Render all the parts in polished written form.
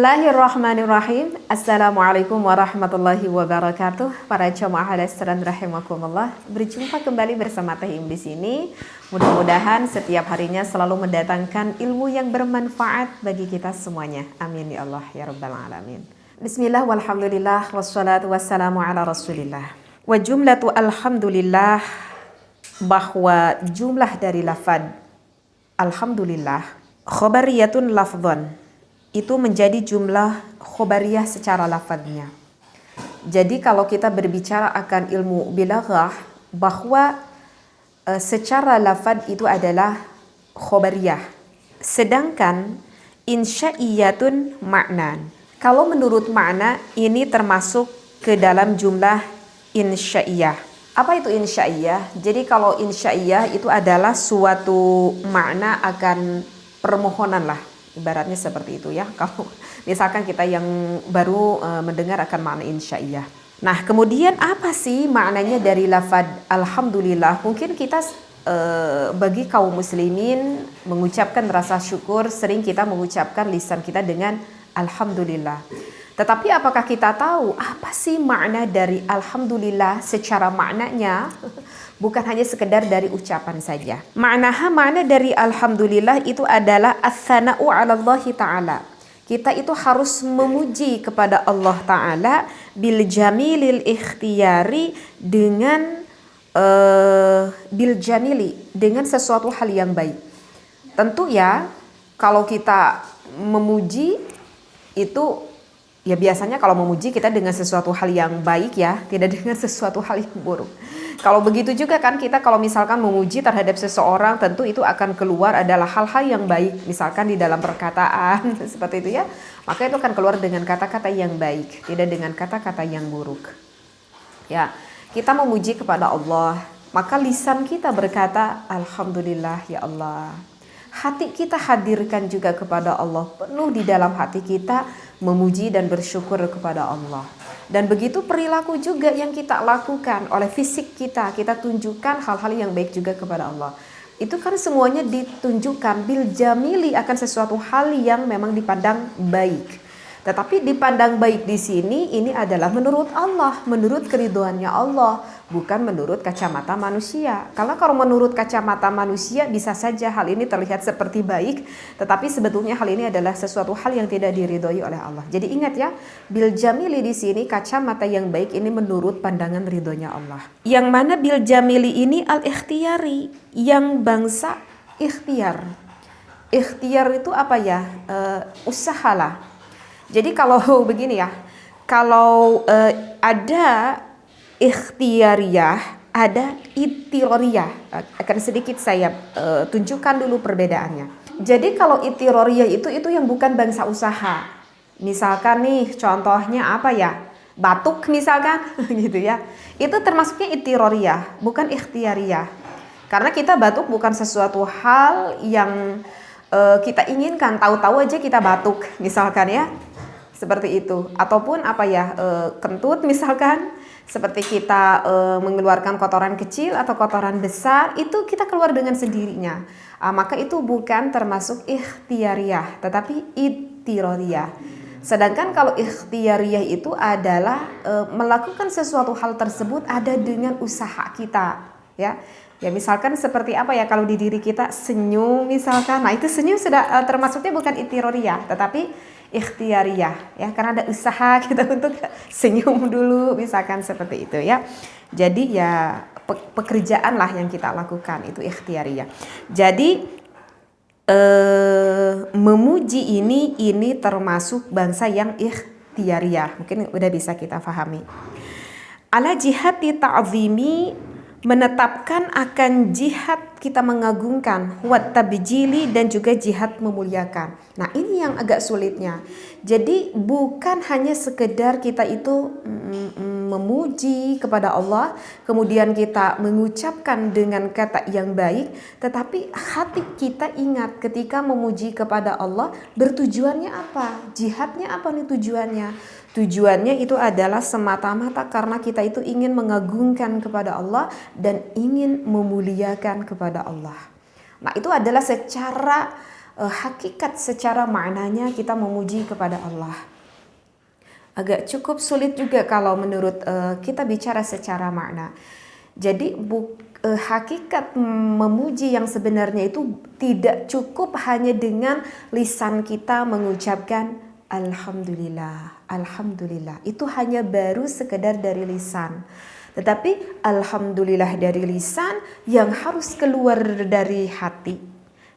Bismillahirrahmanirrahim. Assalamualaikum warahmatullahi wabarakatuh. Para jamaah hadirin rahimakumullah. Berjumpa kembali bersama Teh Im di sini. Mudah-mudahan setiap harinya selalu mendatangkan ilmu yang bermanfaat bagi kita semuanya. Amin ya Allah ya rabbal alamin. Bismillah walhamdulillah wassalatu wassalamu ala Rasulillah. Wa jumlatu alhamdulillah, bahwa jumlah dari lafaz alhamdulillah khobariyatun lafdhan, itu menjadi jumlah khobariyah secara lafadznya. Jadi kalau kita berbicara akan ilmu bilaghah, bahwa secara lafadz itu adalah khobariyah. Sedangkan insya'iyatun ma'nan. Kalau menurut makna ini termasuk ke dalam jumlah insya'iyah. Apa itu insya'iyah? Jadi kalau insya'iyah itu adalah suatu makna akan permohonan lah. Ibaratnya seperti itu ya. Kalau misalkan kita yang baru mendengar akan makna insya'iyah. Nah, kemudian apa sih maknanya dari lafaz alhamdulillah? Mungkin kita bagi kaum muslimin mengucapkan rasa syukur, sering kita mengucapkan lisan kita dengan alhamdulillah. Tetapi apakah kita tahu apa sih makna dari alhamdulillah secara maknanya? Bukan hanya sekedar dari ucapan saja. Makna dari alhamdulillah itu adalah as-sana'u 'ala Allah Ta'ala. Kita itu harus memuji kepada Allah Ta'ala bil jamilil ikhtiyari, dengan bil jamili, dengan sesuatu hal yang baik. Tentu ya, kalau kita memuji itu ya biasanya kalau memuji kita dengan sesuatu hal yang baik ya, tidak dengan sesuatu hal yang buruk. Kalau begitu juga kan kita kalau misalkan memuji terhadap seseorang, tentu itu akan keluar adalah hal-hal yang baik. Misalkan di dalam perkataan seperti itu ya, maka itu akan keluar dengan kata-kata yang baik, tidak dengan kata-kata yang buruk. Ya, kita memuji kepada Allah, maka lisan kita berkata alhamdulillah ya Allah. Hati kita hadirkan juga kepada Allah, penuh di dalam hati kita memuji dan bersyukur kepada Allah. Dan begitu perilaku juga yang kita lakukan, oleh fisik kita tunjukkan hal-hal yang baik juga kepada Allah. Itu kan semuanya ditunjukkan bil jamili, akan sesuatu hal yang memang dipandang baik. Tetapi dipandang baik di sini ini adalah menurut Allah, menurut keridhoannya Allah, bukan menurut kacamata manusia. Karena kalau menurut kacamata manusia bisa saja hal ini terlihat seperti baik, tetapi sebetulnya hal ini adalah sesuatu hal yang tidak diridhoi oleh Allah. Jadi ingat ya, bil jamili di sini kacamata yang baik ini menurut pandangan ridhonya Allah. Yang mana bil jamili ini al-ikhtiyari, yang bangsa ikhtiar. Ikhtiar itu apa ya? Usahalah. Jadi kalau begini ya, kalau ada ikhtiyariyah, ada itiroriyah. Akan sedikit saya tunjukkan dulu perbedaannya. Jadi kalau itiroriyah itu yang bukan bangsa usaha. Misalkan nih contohnya apa ya? Batuk misalkan gitu ya. Itu termasuknya itiroriyah, bukan ikhtiyariyah. Karena kita batuk bukan sesuatu hal yang kita inginkan, tahu-tahu aja kita batuk misalkan ya. Seperti itu. Ataupun apa ya, kentut misalkan, seperti kita mengeluarkan kotoran kecil atau kotoran besar, itu kita keluar dengan sendirinya. Maka itu bukan termasuk ikhtiyariyah, tetapi itiroriyah. Sedangkan kalau ikhtiyariyah itu adalah melakukan sesuatu hal tersebut ada dengan usaha kita, ya. Ya misalkan seperti apa ya, kalau di diri kita senyum misalkan, nah itu senyum sudah termasuknya bukan itiroriyah, tetapi ikhtiyariyah ya, karena ada usaha kita untuk senyum dulu misalkan seperti itu ya. Jadi ya pekerjaan lah yang kita lakukan itu ikhtiyariyah. Jadi memuji ini termasuk bangsa yang ikhtiyariyah. Mungkin udah bisa kita pahami. Ala jihati ta'zimi, menetapkan akan jihad kita mengagungkan, wat tabjili, dan juga jihad memuliakan. Nah ini yang agak sulitnya. Jadi bukan hanya sekedar kita itu memuji kepada Allah, kemudian kita mengucapkan dengan kata yang baik, tetapi hati kita ingat ketika memuji kepada Allah bertujuannya apa? Jihadnya apa nih tujuannya? Tujuannya itu adalah semata-mata karena kita itu ingin mengagungkan kepada Allah dan ingin memuliakan kepada Allah. Nah itu adalah secara hakikat secara maknanya kita memuji kepada Allah. Agak cukup sulit juga kalau menurut kita bicara secara makna. Jadi hakikat memuji yang sebenarnya itu tidak cukup hanya dengan lisan kita mengucapkan Alhamdulillah, Alhamdulillah. Itu hanya baru sekedar dari lisan. Tetapi Alhamdulillah dari lisan yang harus keluar dari hati.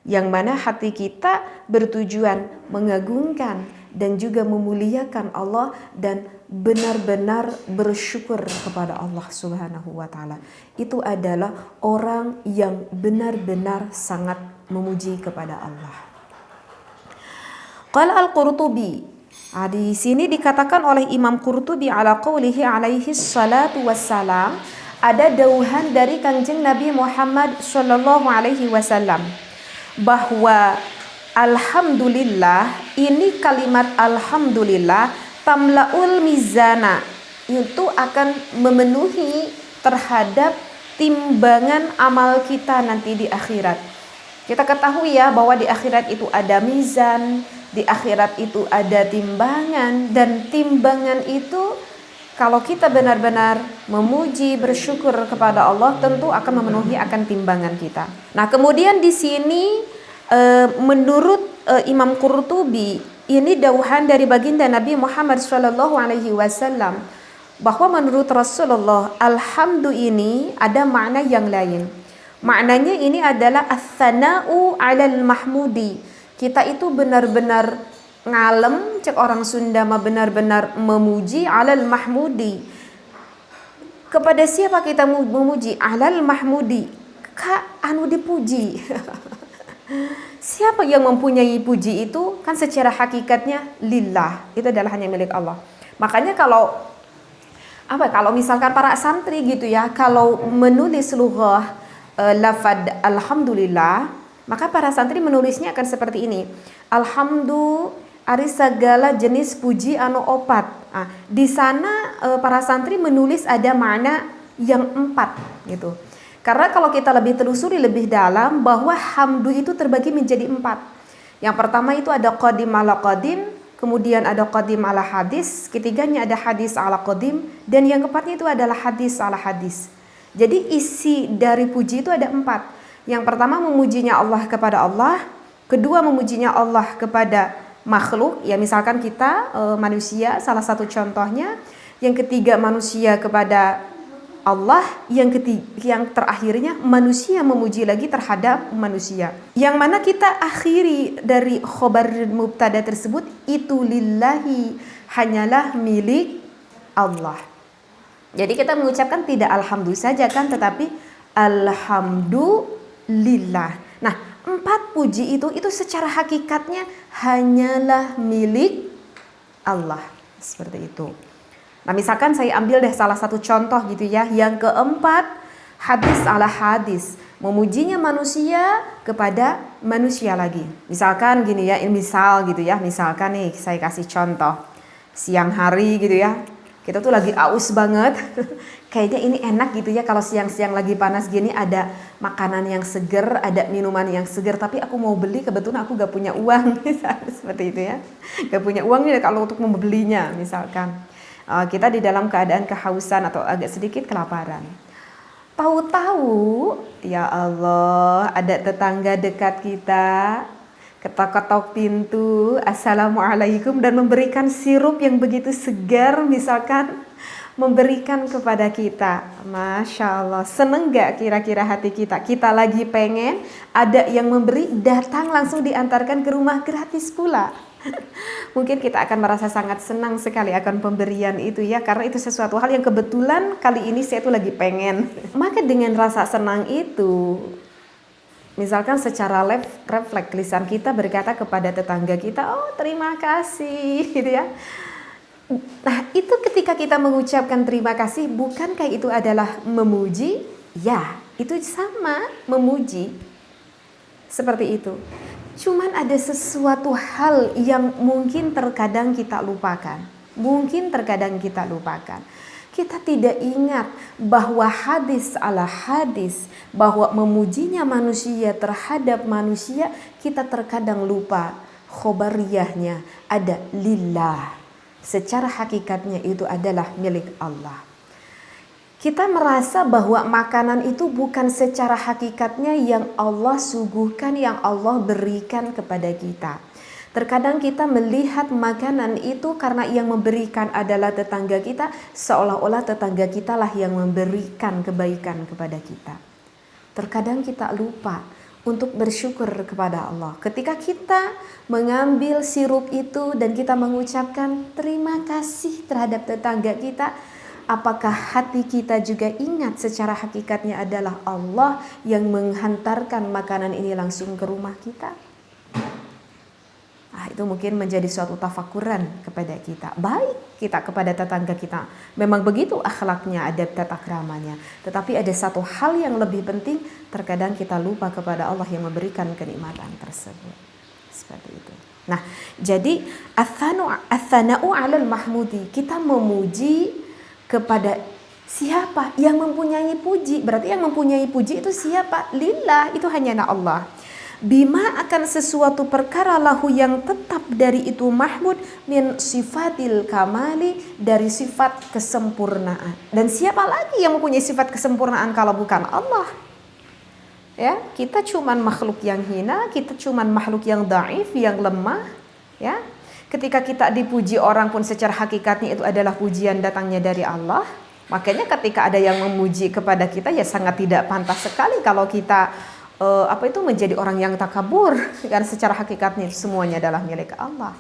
Yang mana hati kita bertujuan mengagungkan dan juga memuliakan Allah dan benar-benar bersyukur kepada Allah Subhanahu wa taala. Itu adalah orang yang benar-benar sangat memuji kepada Allah. Qala Al-Qurtubi, di sini dikatakan oleh Imam Qurtubi ala qawlihi alaihi salatu wassalam, ada dauhan dari Kanjeng Nabi Muhammad sallallahu alaihi wasallam bahwa alhamdulillah, ini kalimat alhamdulillah tamlaul mizana, itu akan memenuhi terhadap timbangan amal kita nanti di akhirat. Kita ketahui ya bahwa di akhirat itu ada mizan, di akhirat itu ada timbangan, dan timbangan itu kalau kita benar-benar memuji, bersyukur kepada Allah, tentu akan memenuhi akan timbangan kita. Nah, kemudian di sini menurut Imam Qurtubi, ini dauhan dari baginda Nabi Muhammad SAW, bahwa menurut Rasulullah, alhamdu ini ada makna yang lain. Maknanya ini adalah as-sana'u 'alal mahmudi. Kita itu benar-benar ngalem, cek orang Sunda mah benar-benar memuji 'alal mahmudi. Kepada siapa kita memuji? 'Alal mahmudi, Kak anu dipuji. Siapa yang mempunyai puji itu? Kan secara hakikatnya lillah. Itu adalah hanya milik Allah. Makanya kalau misalkan para santri gitu ya, kalau menulis lughah lafad alhamdulillah, maka para santri menulisnya akan seperti ini. Alhamdu ari segala jenis puji anu opat. Nah, di sana para santri menulis ada makna yang 4 gitu. Karena kalau kita lebih telusuri lebih dalam, bahwa hamdu itu terbagi menjadi 4. Yang pertama itu ada qadim ala qadim, kemudian ada qadim ala hadis, ketiganya ada hadis ala qadim, dan yang keempatnya itu adalah hadis ala hadis. Jadi isi dari puji itu ada 4. Yang pertama memujinya Allah kepada Allah, kedua memujinya Allah kepada makhluk, ya misalkan kita manusia, salah satu contohnya. Yang ketiga manusia kepada Allah, yang terakhirnya manusia memuji lagi terhadap manusia. Yang mana kita akhiri dari khobar mubtada tersebut, itu lillahi, hanyalah milik Allah. Jadi kita mengucapkan tidak alhamdulillah saja kan, tetapi alhamdulillah. Nah, 4 puji itu secara hakikatnya hanyalah milik Allah. Seperti itu. Nah, misalkan saya ambil deh salah satu contoh gitu ya. Yang keempat, hadis ala hadis. Memujinya manusia kepada manusia lagi. Misalkan gini ya, misal gitu ya. Misalkan nih saya kasih contoh. Siang hari gitu ya. Kita tuh lagi aus banget. Kayaknya ini enak gitu ya kalau siang-siang lagi panas gini ada makanan yang seger, ada minuman yang seger, tapi aku mau beli, kebetulan aku gak punya uang. Seperti itu ya. Gak punya uang nih kalau untuk membelinya misalkan. Kita di dalam keadaan kehausan atau agak sedikit kelaparan. Tahu-tahu, ya Allah, ada tetangga dekat kita ketok-ketok pintu, assalamualaikum, dan memberikan sirup yang begitu segar misalkan, memberikan kepada kita. Masya Allah, seneng gak kira-kira hati kita? Kita lagi pengen, ada yang memberi, datang langsung diantarkan ke rumah gratis pula. Mungkin kita akan merasa sangat senang sekali akan pemberian itu ya, karena itu sesuatu hal yang kebetulan kali ini saya tuh lagi pengen. Maka dengan rasa senang itu, misalkan secara refleks lisan kita berkata kepada tetangga kita, oh terima kasih gitu ya. Nah, itu ketika kita mengucapkan terima kasih, bukankah itu adalah memuji? Ya, itu sama memuji. Seperti itu. Cuman ada sesuatu hal yang mungkin terkadang kita lupakan. kita tidak ingat bahwa hadis ala hadis, bahwa memujinya manusia terhadap manusia, kita terkadang lupa khobariyahnya ada lillah. Secara hakikatnya itu adalah milik Allah. Kita merasa bahwa makanan itu bukan secara hakikatnya yang Allah suguhkan, yang Allah berikan kepada kita. Terkadang kita melihat makanan itu karena yang memberikan adalah tetangga kita, seolah-olah tetangga kita lah yang memberikan kebaikan kepada kita. Terkadang kita lupa untuk bersyukur kepada Allah. Ketika kita mengambil sirup itu dan kita mengucapkan terima kasih terhadap tetangga kita, apakah hati kita juga ingat secara hakikatnya adalah Allah yang menghantarkan makanan ini langsung ke rumah kita? Itu mungkin menjadi suatu tafakuran kepada kita. Baik kita kepada tetangga kita, memang begitu akhlaknya, adab tata kramanya. Tetapi ada satu hal yang lebih penting, terkadang kita lupa kepada Allah yang memberikan kenikmatan tersebut. Seperti itu. Nah, jadi athana'u 'alal mahmudi, kita memuji kepada siapa yang mempunyai puji. Berarti yang mempunyai puji itu siapa? Lillah, itu hanya Allah. Bima akan sesuatu perkara lahu yang tetap dari itu mahmud min sifatil kamali, dari sifat kesempurnaan. Dan siapa lagi yang mempunyai sifat kesempurnaan kalau bukan Allah? Ya, kita cuman makhluk yang hina, kita cuman makhluk yang dhaif, yang lemah, ya. Ketika kita dipuji orang pun secara hakikatnya itu adalah pujian datangnya dari Allah. Makanya ketika ada yang memuji kepada kita, ya sangat tidak pantas sekali kalau kita menjadi orang yang takabur, karena secara hakikatnya semuanya adalah milik Allah.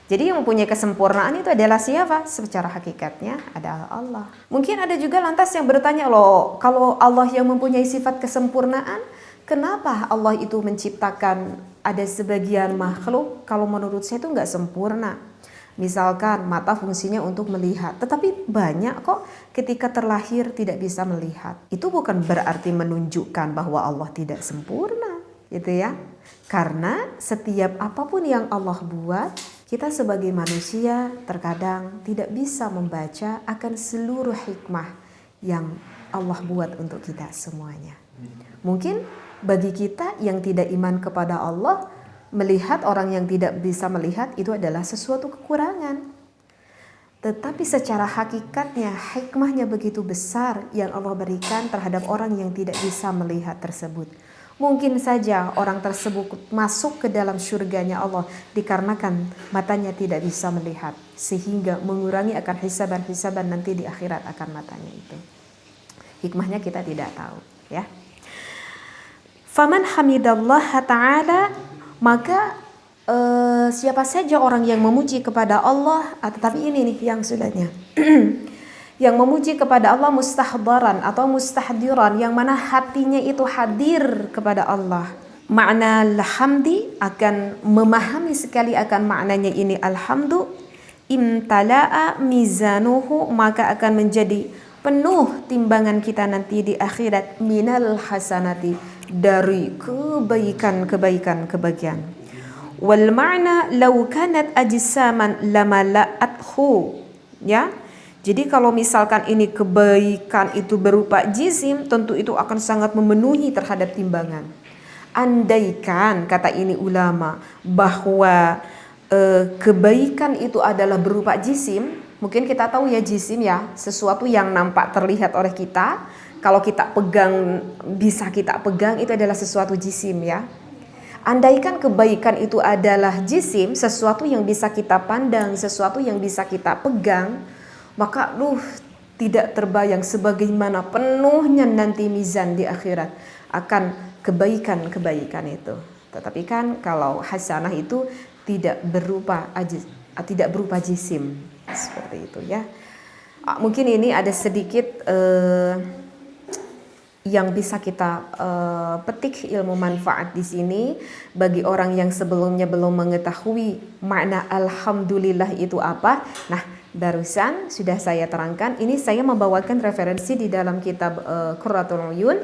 Jadi yang mempunyai kesempurnaan itu adalah siapa? Secara hakikatnya adalah Allah. Mungkin ada juga lantas yang bertanya, loh, kalau Allah yang mempunyai sifat kesempurnaan, kenapa Allah itu menciptakan ada sebagian makhluk kalau menurut saya itu nggak sempurna? Misalkan mata fungsinya untuk melihat, tetapi banyak kok ketika terlahir tidak bisa melihat. Itu bukan berarti menunjukkan bahwa Allah tidak sempurna, gitu ya. Karena setiap apapun yang Allah buat, kita sebagai manusia terkadang tidak bisa membaca akan seluruh hikmah yang Allah buat untuk kita semuanya. Mungkin bagi kita yang tidak iman kepada Allah, melihat orang yang tidak bisa melihat itu adalah sesuatu kekurangan. Tetapi secara hakikatnya hikmahnya begitu besar yang Allah berikan terhadap orang yang tidak bisa melihat tersebut. Mungkin saja orang tersebut masuk ke dalam surganya Allah dikarenakan matanya tidak bisa melihat, sehingga mengurangi akan hisaban-hisaban nanti di akhirat akan matanya itu. Hikmahnya kita tidak tahu, ya. Faman hamidallaha ta'ala, maka siapa saja orang yang memuji kepada Allah, tetapi ini nih yang sudahnya. Yang memuji kepada Allah mustahdaran atau mustahdiran, yang mana hatinya itu hadir kepada Allah. Makna alhamdi akan memahami sekali akan maknanya ini alhamdu, imtala'a mizanuhu, maka akan menjadi penuh timbangan kita nanti di akhirat minal hasanati, dari kebaikan-kebaikan. Wal ma'na law kanat ajsaman lamala'athu, ya. Jadi kalau misalkan ini kebaikan itu berupa jisim, tentu itu akan sangat memenuhi terhadap timbangan. Andaikan, kata ini ulama, bahwa kebaikan itu adalah berupa jisim, mungkin kita tahu ya jisim ya, sesuatu yang nampak terlihat oleh kita, kalau kita pegang, bisa kita pegang, itu adalah sesuatu jisim ya. Andaikan kebaikan itu adalah jisim, sesuatu yang bisa kita pandang, sesuatu yang bisa kita pegang, maka tidak terbayang sebagaimana penuhnya nanti mizan di akhirat akan kebaikan-kebaikan itu. Tetapi kan kalau hasanah itu tidak berupa jisim, seperti itu ya. Mungkin ini ada sedikit yang bisa kita petik ilmu manfaat di sini bagi orang yang sebelumnya belum mengetahui makna alhamdulillah itu apa. Nah, barusan sudah saya terangkan. Ini saya membawakan referensi di dalam kitab Qurratul Uyun,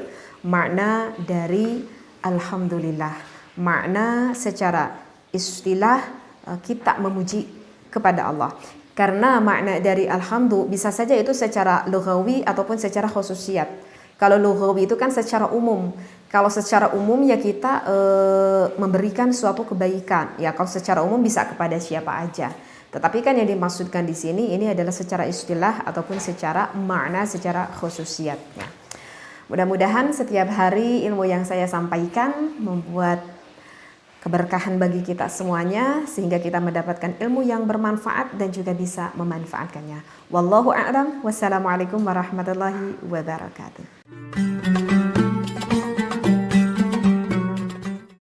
makna dari alhamdulillah. Makna secara istilah kita memuji kepada Allah. Karena makna dari alhamdu bisa saja itu secara lughawi ataupun secara khususiyat. Kalau lughawi itu kan secara umum. Kalau secara umum ya kita memberikan suatu kebaikan. Ya kalau secara umum bisa kepada siapa aja. Tetapi kan yang dimaksudkan di sini ini adalah secara istilah ataupun secara makna, secara khususiyatnya. Mudah-mudahan setiap hari ilmu yang saya sampaikan membuat keberkahan bagi kita semuanya sehingga kita mendapatkan ilmu yang bermanfaat dan juga bisa memanfaatkannya. Wallahu a'lam. Wassalamualaikum warahmatullahi wabarakatuh.